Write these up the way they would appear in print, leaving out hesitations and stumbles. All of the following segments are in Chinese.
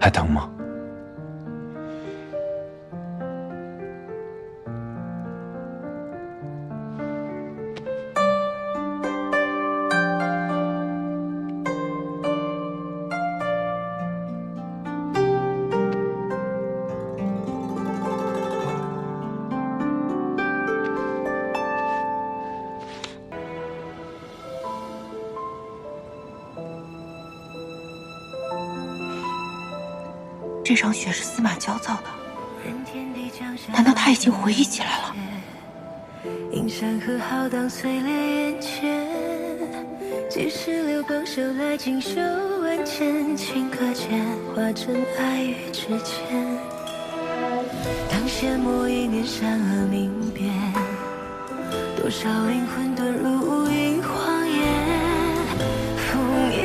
还疼吗？这场雪是司马娇造的，难道他已经回忆起来了？映山河浩荡碎裂眼前，几时流光手来锦绣万千，顷刻间化成爱与之间。当阡陌一念善恶明辨，多少灵魂遁入无垠荒野。风一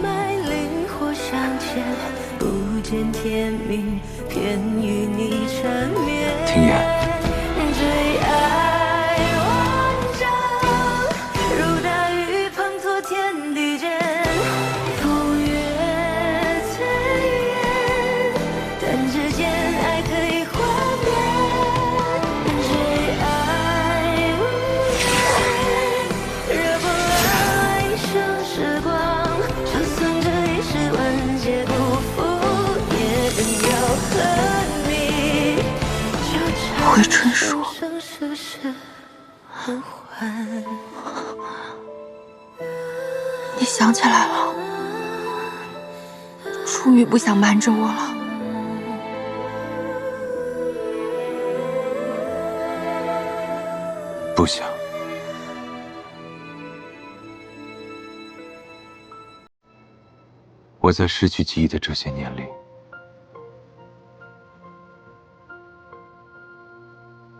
脉，灵火相见，不见天明，偏与你缠绵。听言。最爱万丈，如大雨滂沱天地间，风月醉眼，弹指间爱可以幻灭。最爱无限，热破了一生时光，就算这一世万劫不复，也仍要和你纠缠。回春树，你想起来了，终于不想瞒着我了。不想。我在失去记忆的这些年里，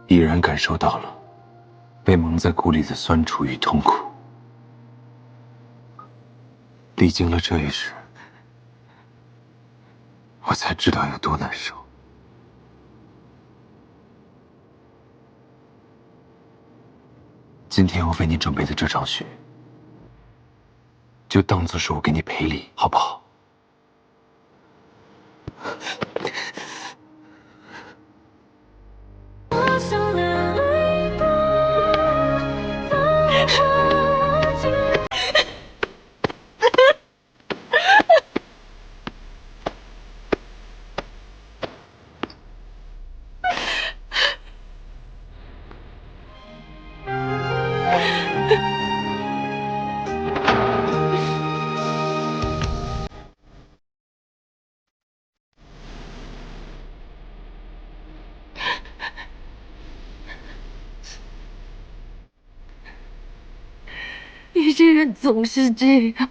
已然感受到了被蒙在鼓里的酸楚与痛苦。历经了这一世，我才知道有多难受。今天我为你准备的这场雪，就当作是我给你赔礼，好不好？你这人总是这样，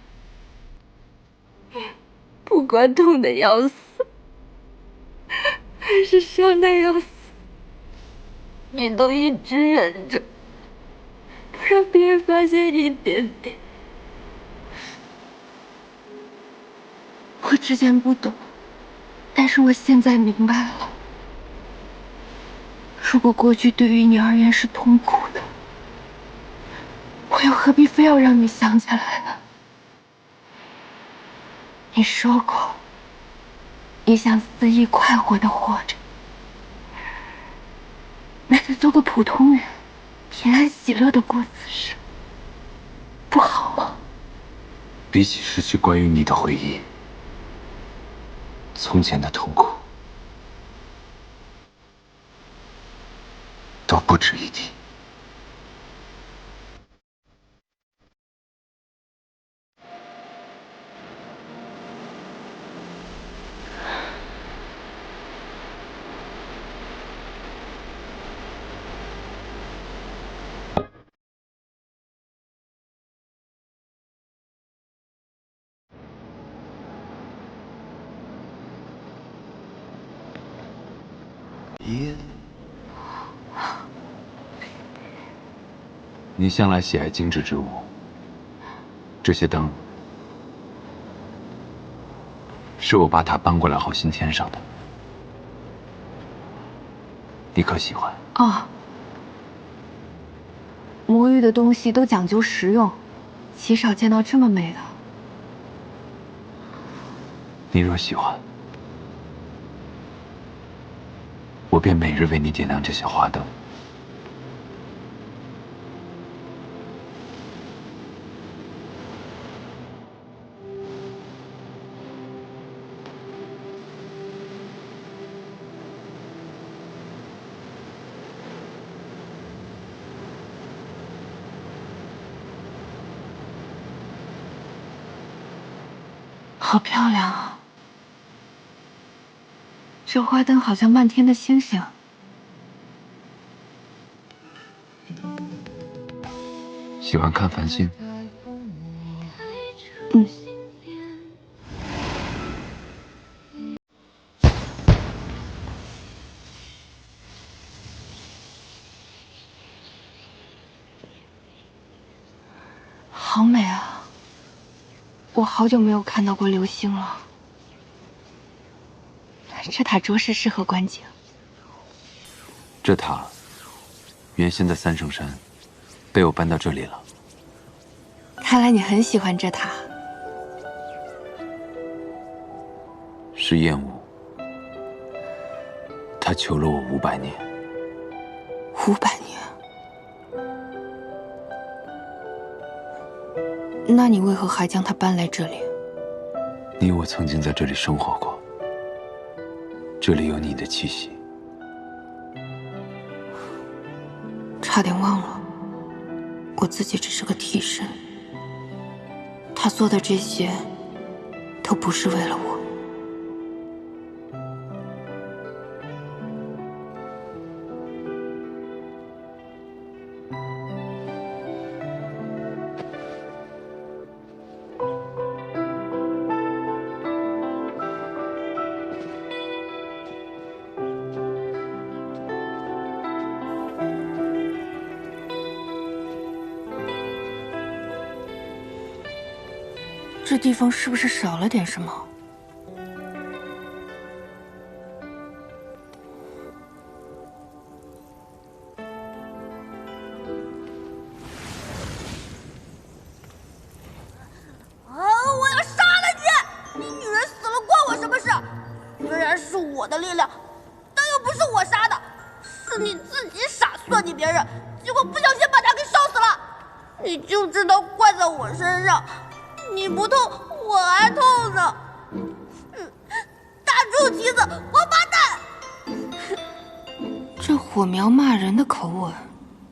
不管痛得要死，还是伤得要死，你都一直忍着，不让别人发现一点点。我之前不懂，但是我现在明白了。如果过去对于你而言是痛苦的，我又何必非要让你想起来呢？你说过，你想肆意快活的活着，那就做个普通人，平安喜乐的过此生，不好吗？比起失去关于你的回忆，从前的痛苦都不值一提。你向来喜爱精致之物，这些灯是我把它搬过来后新添上的，你可喜欢？哦，魔域的东西都讲究实用，极少见到这么美的。你若喜欢，我便每日为你点亮这些花灯。好漂亮啊！这花灯好像漫天的星星。喜欢看繁星？嗯。好美啊！我好久没有看到过流星了。这塔着实适合观景。这塔原先在三圣山，被我搬到这里了。看来你很喜欢这塔。是厌恶。他求了我500年。500年？那你为何还将它搬来这里？你我曾经在这里生活过，这里有你的气息。差点忘了，我自己只是个替身。他做的这些，都不是为了我。这地方是不是少了点什么？我要杀了你！你女人死了关我什么事？虽然是我的力量，但又不是我杀的，是你自己傻算计别人，结果不小心把她给烧死了。你就知道怪在我身上。你不痛，我还痛呢！大猪蹄子，王八蛋！这火苗骂人的口吻，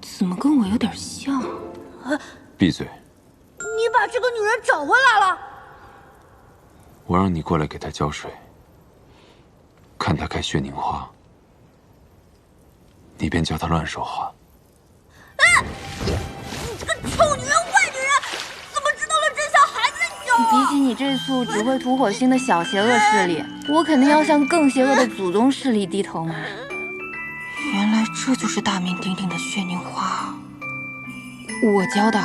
怎么跟我有点像？闭嘴！你把这个女人找回来了？我让你过来给她浇水，看她开血凝花，你便叫她乱说话。你这个臭女人、坏女人，怎么知道了真相还在叫啊？比起你这簇只会吐火星的小邪恶势力，我肯定要向更邪恶的祖宗势力低头嘛。原来这就是大名鼎鼎的血凝花，我教的。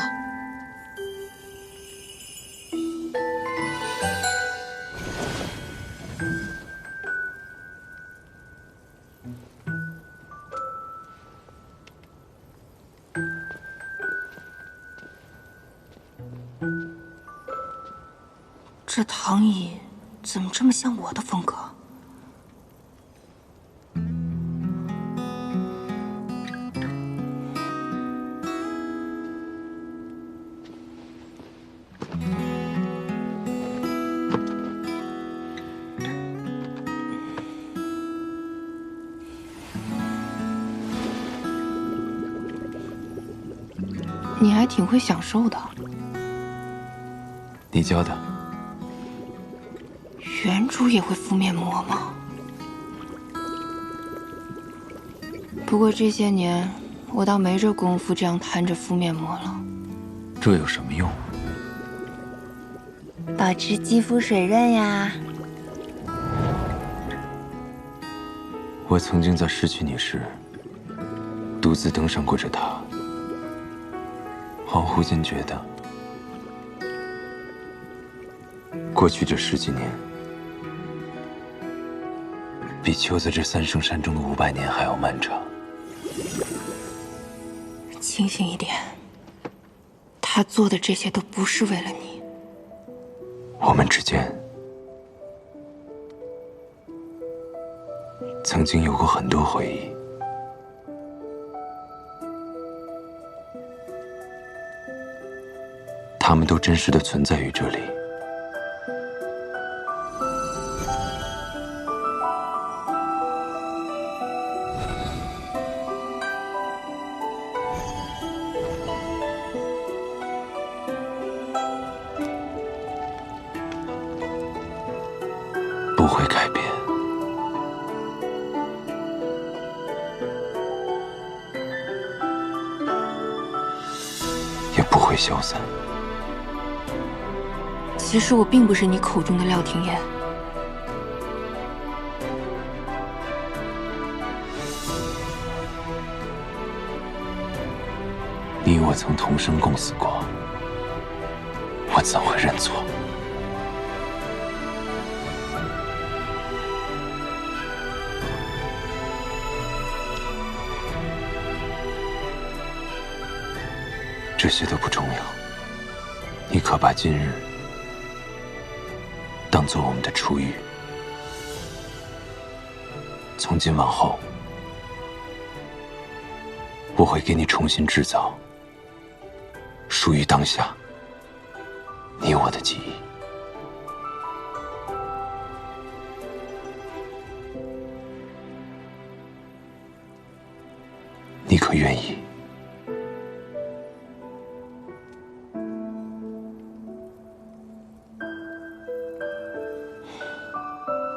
这躺椅怎么这么像我的风格？你还挺会享受的。你教的。原主也会敷面膜吗？不过这些年，我倒没这功夫这样摊着敷面膜了。这有什么用？保持肌肤水润呀。我曾经在失去你时，独自登上过这塔。恍惚间觉得，过去这10几年，比囚在这三圣山中的500年还要漫长。清醒一点，他做的这些都不是为了你。我们之间曾经有过很多回忆，它们都真实的存在于这里。不会改变，也不会消散。其实我并不是你口中的廖廷琰。你我曾同生共死过，我怎会认错？这些都不重要，你可把今日当作我们的初遇。从今往后，我会给你重新制造属于当下你我的记忆。你可愿意？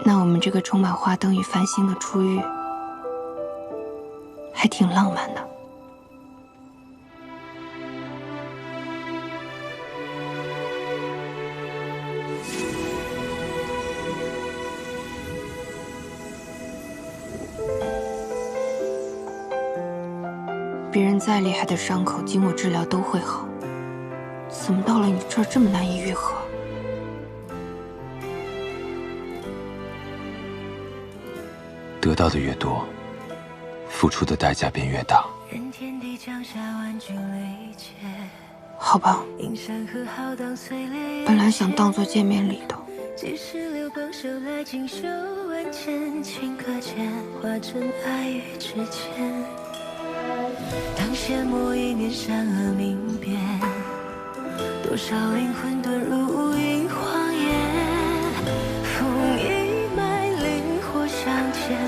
那我们这个充满花灯与繁星的初遇，还挺浪漫的。别人再厉害的伤口，经过治疗都会好，怎么到了你这儿这么难以愈合？得到的越多，付出的代价便越大。好吧，本来想当作见面礼的。几十流光手来锦绣万千，顷刻间化成爱与之间。当阡陌一念善恶明辨，多少灵魂遁入一谎言。风一脉，灵火相牵，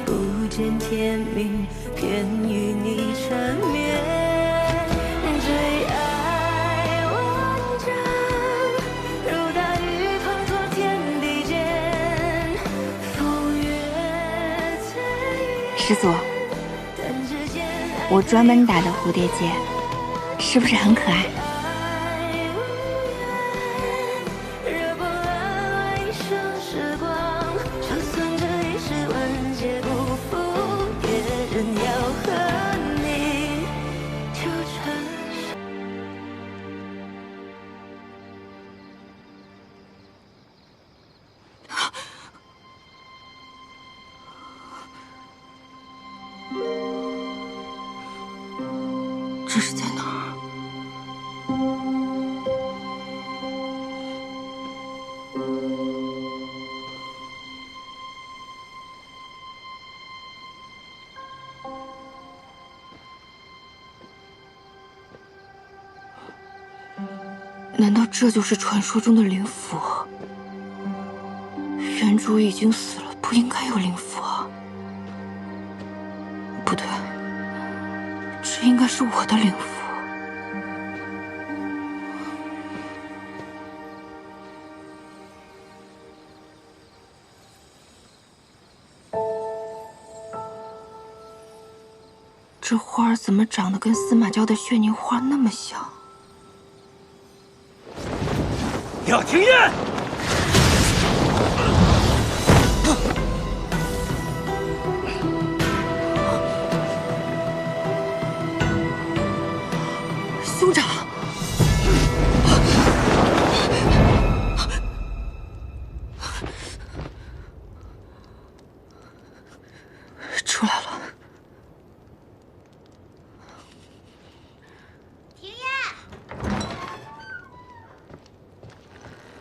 不见天明，偏与你缠绵。最爱万丈，如大雨滂沱天地间。风月醉月，师祖，我专门打的蝴蝶结，是不是很可爱？这是在哪儿？难道这就是传说中的灵符？原主已经死了，不应该有灵符啊！不对，这应该是我的灵符。这花儿怎么长得跟司马郊的血凝花那么像？廖廷琰！兄长，出来了。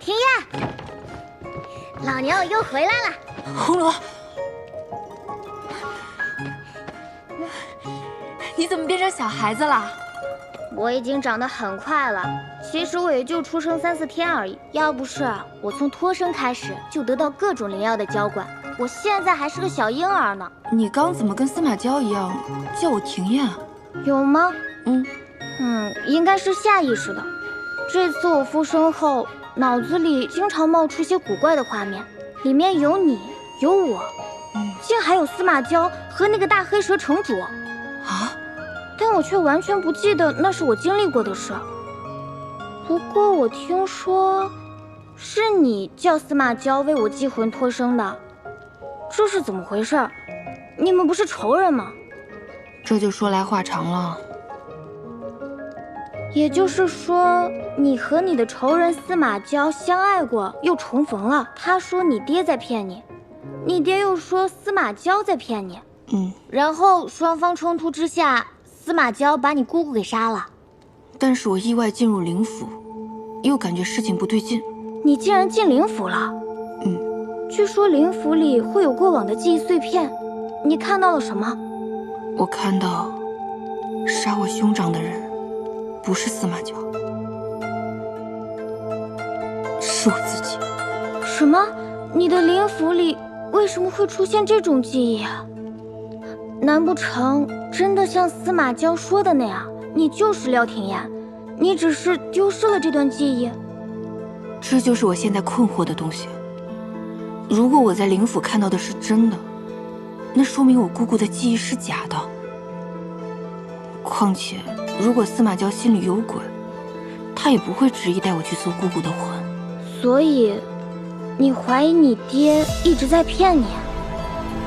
廷琰，老牛又回来了。红罗，你怎么变成小孩子了？我已经长得很快了，其实我也就出生3、4天而已。要不是我从脱生开始就得到各种灵药的浇灌，我现在还是个小婴儿呢。你刚怎么跟司马娇一样叫我庭燕啊？有吗？应该是下意识的。这次我复生后，脑子里经常冒出些古怪的画面，里面有你，有我，竟还有司马娇和那个大黑蛇城主。啊！但我却完全不记得那是我经历过的事。不过我听说，是你叫司马娇为我祭魂脱生的，这是怎么回事？你们不是仇人吗？这就说来话长了。也就是说，你和你的仇人司马娇相爱过，又重逢了。他说你爹在骗你，你爹又说司马娇在骗你。然后双方冲突之下，司马娇把你姑姑给杀了。但是我意外进入灵府，又感觉事情不对劲。你竟然进灵府了？据说灵府里会有过往的记忆碎片，你看到了什么？我看到，杀我兄长的人，不是司马娇，是我自己。什么？你的灵府里为什么会出现这种记忆啊？难不成真的像司马娇说的那样，你就是廖廷燕，你只是丢失了这段记忆？这就是我现在困惑的东西。如果我在灵府看到的是真的，那说明我姑姑的记忆是假的。况且，如果司马娇心里有鬼，她也不会执意带我去搜姑姑的魂。所以，你怀疑你爹一直在骗你？